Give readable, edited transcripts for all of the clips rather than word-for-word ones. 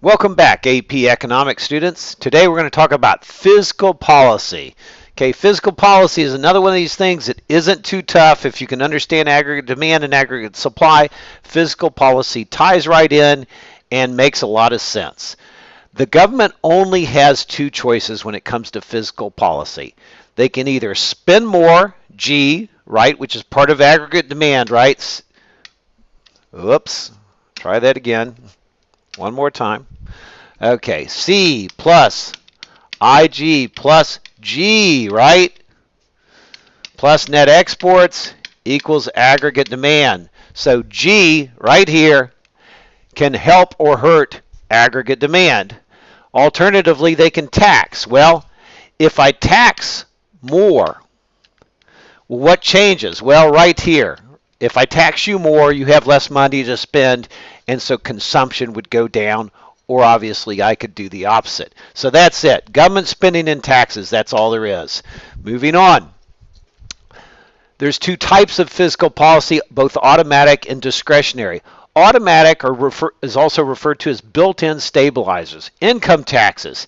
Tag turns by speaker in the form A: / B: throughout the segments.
A: Welcome back, AP Economics students. Today we're going to talk about fiscal policy. Okay, fiscal policy is another one of these things that isn't too tough. If you can understand aggregate demand and aggregate supply, fiscal policy ties right in and makes a lot of sense. The government only has two choices when it comes to fiscal policy. They can either spend more, G, right, which is part of aggregate demand, right? Oops, try that again. One more time. Okay, C plus IG plus G, right? Plus net exports equals aggregate demand. So G right here can help or hurt aggregate demand. Alternatively, they can tax. Well, if I tax more, what changes? Well, right here. If I tax you more, you have less money to spend, and so consumption would go down, or obviously I could do the opposite. So that's it. Government spending and taxes, that's all there is. Moving on. There's two types of fiscal policy, both automatic and discretionary. Automatic is also referred to as built-in stabilizers. Income taxes.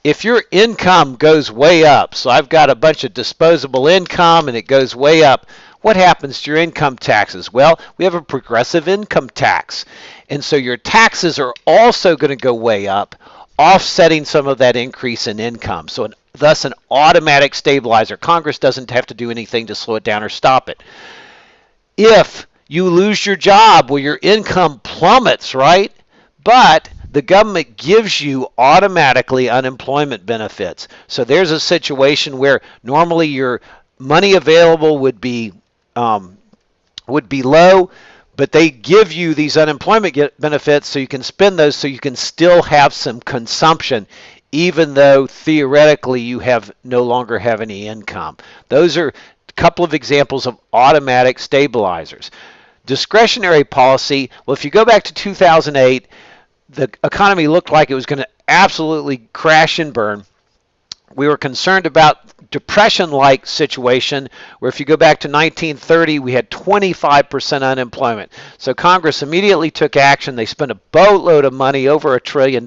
A: If your income goes way up, so I've got a bunch of disposable income and it goes way up, what happens to your income taxes? Well, we have a progressive income tax. And so your taxes are also going to go way up, offsetting some of that increase in income. So thus an automatic stabilizer. Congress doesn't have to do anything to slow it down or stop it. If you lose your job, well, your income plummets, right? But the government gives you automatically unemployment benefits. So there's a situation where normally your money available would be low, but they give you these unemployment benefits so you can spend those so you can still have some consumption, even though theoretically you no longer have any income. Those are a couple of examples of automatic stabilizers. Discretionary policy, well, if you go back to 2008, the economy looked like it was going to absolutely crash and burn. We were concerned about depression-like situation where if you go back to 1930, we had 25% unemployment. So Congress immediately took action. They spent a boatload of money, over $1 trillion.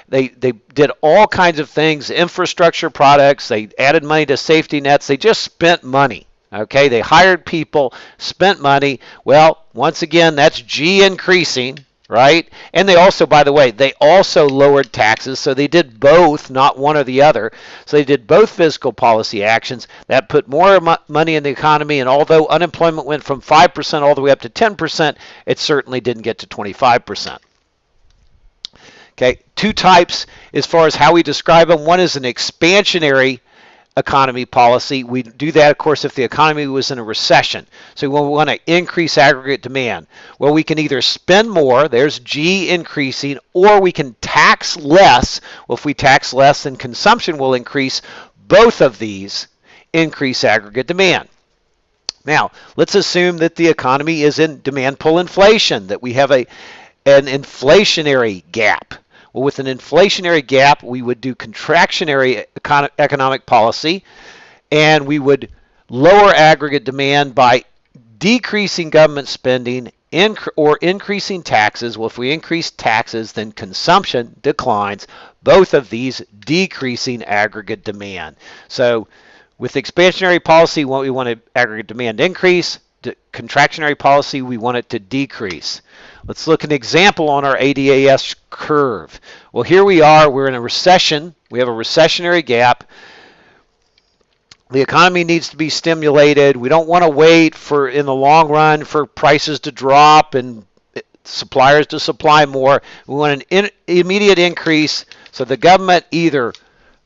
A: They did all kinds of things, infrastructure products. They added money to safety nets. They just spent money. Okay, they hired people, spent money. Well, once again, that's G increasing, right? And they also, by the way, they also lowered taxes, so they did both, not one or the other. So they did both fiscal policy actions. That put more money in the economy, and although unemployment went from 5% all the way up to 10%, it certainly didn't get to 25%. Okay, two types as far as how we describe them. One is an expansionary economy policy. We do that, of course, if the economy was in a recession. So we want to increase aggregate demand. Well, we can either spend more, there's G increasing, or we can tax less. Well, if we tax less, then consumption will increase. Both of these increase aggregate demand. Now, let's assume that the economy is in demand pull inflation, that we have an inflationary gap. Well, with an inflationary gap, we would do contractionary economic policy, and we would lower aggregate demand by decreasing government spending or increasing taxes. Well, if we increase taxes, then consumption declines. Both of these decreasing aggregate demand. So with expansionary policy, we want aggregate demand increase. Contractionary policy, we want it to decrease. Let's look at an example on our ADAS curve. Well, here we are. We're in a recession. We have a recessionary gap. The economy needs to be stimulated. We don't want to wait in the long run for prices to drop and suppliers to supply more. We want an immediate increase. So the government either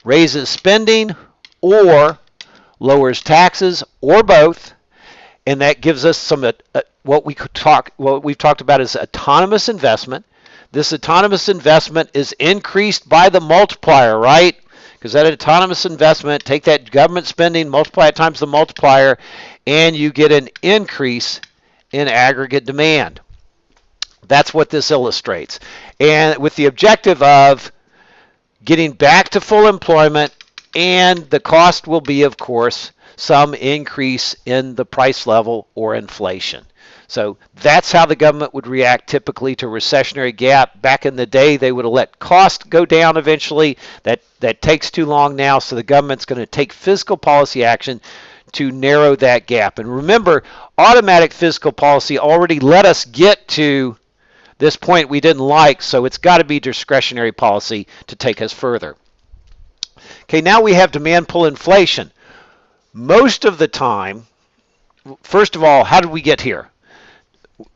A: raises spending or lowers taxes or both. And that gives us some what we've talked about is autonomous investment. This autonomous investment is increased by the multiplier, right? Because that autonomous investment, take that government spending, multiply it times the multiplier, and you get an increase in aggregate demand. That's what this illustrates. And with the objective of getting back to full employment, and the cost will be, of course, some increase in the price level or inflation. So that's how the government would react typically to a recessionary gap. Back in the day, they would have let cost go down eventually. That takes too long now, so the government's going to take fiscal policy action to narrow that gap. And remember, automatic fiscal policy already let us get to this point we didn't like, so it's got to be discretionary policy to take us further. Okay, now we have demand pull inflation. Most of the time, first of all, how did we get here?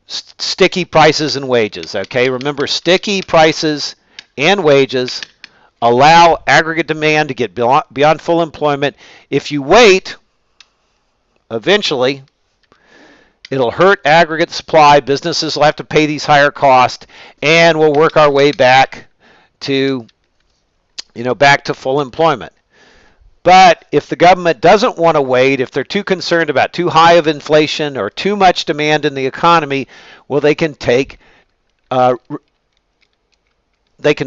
A: Sticky prices and wages. Okay, remember, sticky prices and wages allow aggregate demand to get beyond full employment. If you wait, eventually it'll hurt aggregate supply. Businesses will have to pay these higher costs, and we'll work our way back to full employment. But if the government doesn't want to wait, if they're too concerned about too high of inflation or too much demand in the economy, well, they can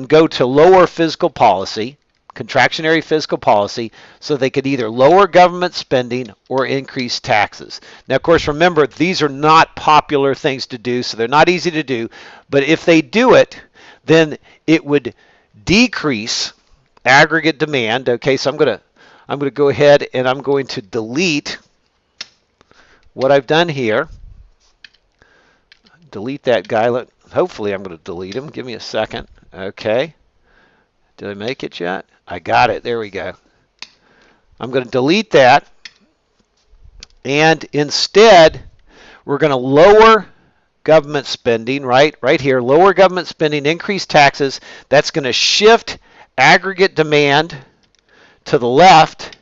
A: go to lower fiscal policy, contractionary fiscal policy, so they could either lower government spending or increase taxes. Now, of course, remember, these are not popular things to do, so they're not easy to do. But if they do it, then it would decrease aggregate demand. Okay, so I'm going to go ahead and I'm going to delete what I've done here. Delete that guy. Hopefully I'm going to delete him. Give me a second. Okay. Did I make it yet? I got it. There we go. I'm going to delete that. And instead, we're going to lower government spending, right here. Lower government spending, increase taxes. That's going to shift aggregate demand to the left.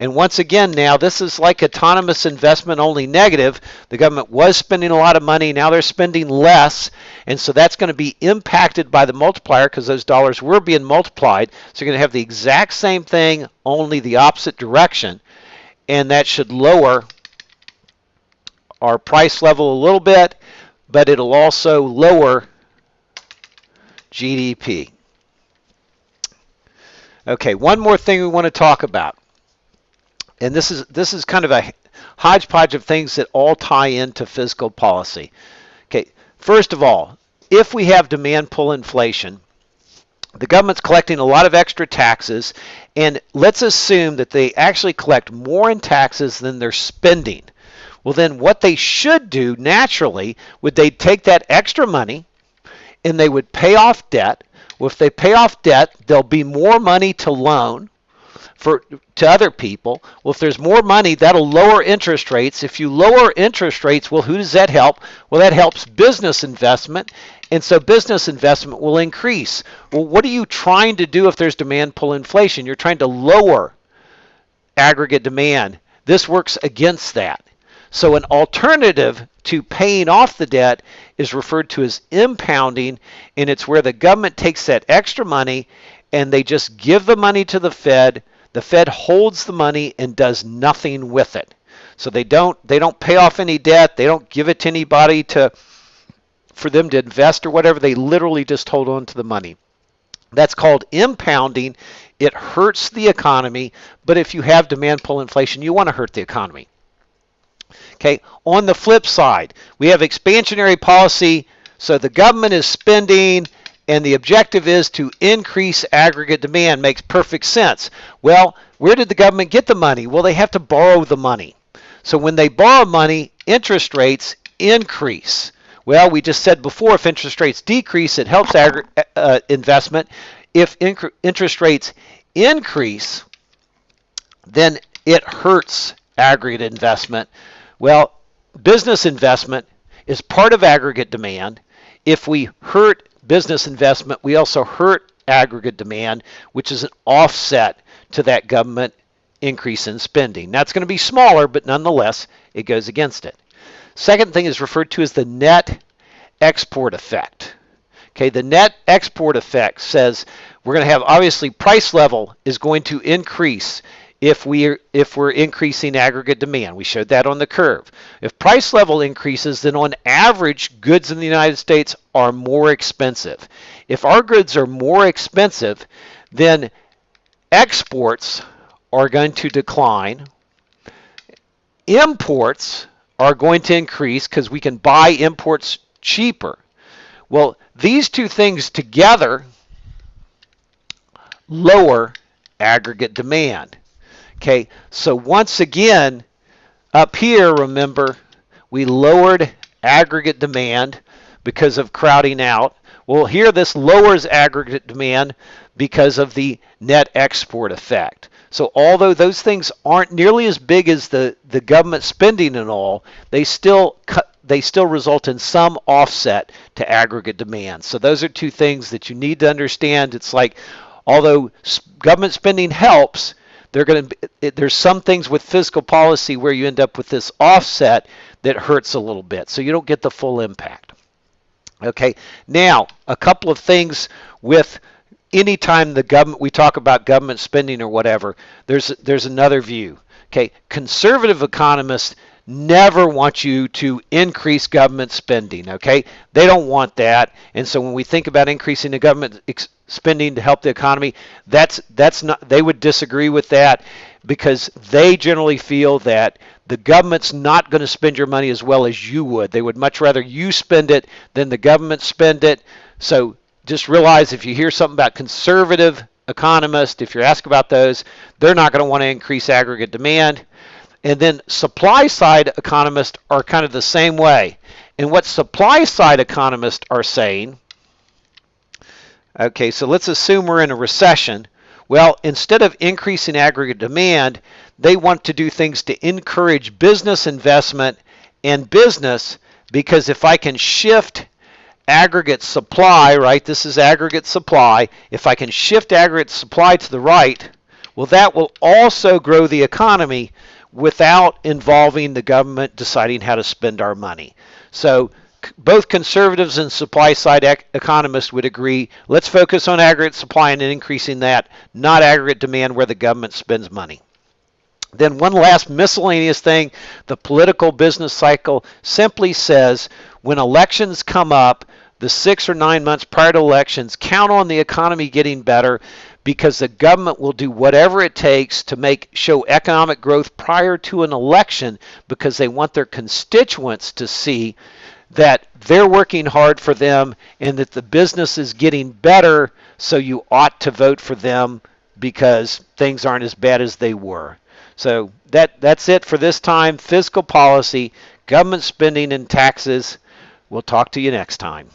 A: And once again, now this is like autonomous investment, only negative. The government was spending a lot of money. Now they're spending less. And so that's going to be impacted by the multiplier because those dollars were being multiplied. So you're going to have the exact same thing, only the opposite direction. And that should lower our price level a little bit, but it'll also lower GDP. Okay, one more thing we want to talk about. And this is kind of a hodgepodge of things that all tie into fiscal policy. Okay, first of all, if we have demand pull inflation, the government's collecting a lot of extra taxes, and let's assume that they actually collect more in taxes than they're spending. Well, then what they should do naturally would they take that extra money and they would pay off debt. Well, if they pay off debt, there'll be more money to loan to other people. Well, if there's more money, that'll lower interest rates. If you lower interest rates, well, who does that help? Well, that helps business investment, and so business investment will increase. Well, what are you trying to do if there's demand pull inflation? You're trying to lower aggregate demand. This works against that. So an alternative to paying off the debt is referred to as impounding, and it's where the government takes that extra money and they just give the money to the Fed. The Fed holds the money and does nothing with it. So they don't pay off any debt. They don't give it to anybody for them to invest or whatever. They literally just hold on to the money. That's called impounding. It hurts the economy, but if you have demand pull inflation, you want to hurt the economy. Okay, on the flip side, we have expansionary policy. So the government is spending and the objective is to increase aggregate demand. Makes perfect sense. Well, where did the government get the money? Well, they have to borrow the money. So when they borrow money, interest rates increase. Well, we just said before, if interest rates decrease, it helps investment. If interest rates increase, then it hurts aggregate investment. Well, business investment is part of aggregate demand. If we hurt business investment, we also hurt aggregate demand, which is an offset to that government increase in spending. Now, it's going to be smaller, but nonetheless, it goes against it. Second thing is referred to as the net export effect. Okay, the net export effect says we're going to have, obviously, price level is going to increase if we're increasing aggregate demand. We showed that on the curve. If price level increases, then on average, goods in the United States are more expensive. If our goods are more expensive, then exports are going to decline. Imports are going to increase because we can buy imports cheaper. Well, these two things together lower aggregate demand. Okay, so once again, up here, remember, we lowered aggregate demand because of crowding out. Well, here this lowers aggregate demand because of the net export effect. So although those things aren't nearly as big as the government spending and all, they still result in some offset to aggregate demand. So those are two things that you need to understand. It's like, although government spending helps, there's some things with fiscal policy where you end up with this offset that hurts a little bit, so you don't get the full impact. Okay, now a couple of things with anytime we talk about government spending or whatever, there's another view. Okay, conservative economists never want you to increase government spending. Okay, they don't want that, and so when we think about increasing the government spending to help the economy, that's not. They would disagree with that because they generally feel that the government's not going to spend your money as well as you would. They would much rather you spend it than the government spend it. So just realize if you hear something about conservative economists, if you're asked about those, they're not going to want to increase aggregate demand. And then supply side economists are kind of the same way. And what supply side economists are saying, okay, so let's assume we're in a recession. Well, instead of increasing aggregate demand, they want to do things to encourage business investment and business, because if I can shift aggregate supply, right, this is aggregate supply, if I can shift aggregate supply to the right, well, that will also grow the economy without involving the government deciding how to spend our money. So both conservatives and supply side economists would agree, let's focus on aggregate supply and increasing that, not aggregate demand where the government spends money. Then one last miscellaneous thing, the political business cycle simply says when elections come up, the 6 or 9 months prior to elections, count on the economy getting better because the government will do whatever it takes to show economic growth prior to an election because they want their constituents to see that they're working hard for them and that the business is getting better, so you ought to vote for them because things aren't as bad as they were. So that's it for this time. Fiscal policy, government spending, and taxes. We'll talk to you next time.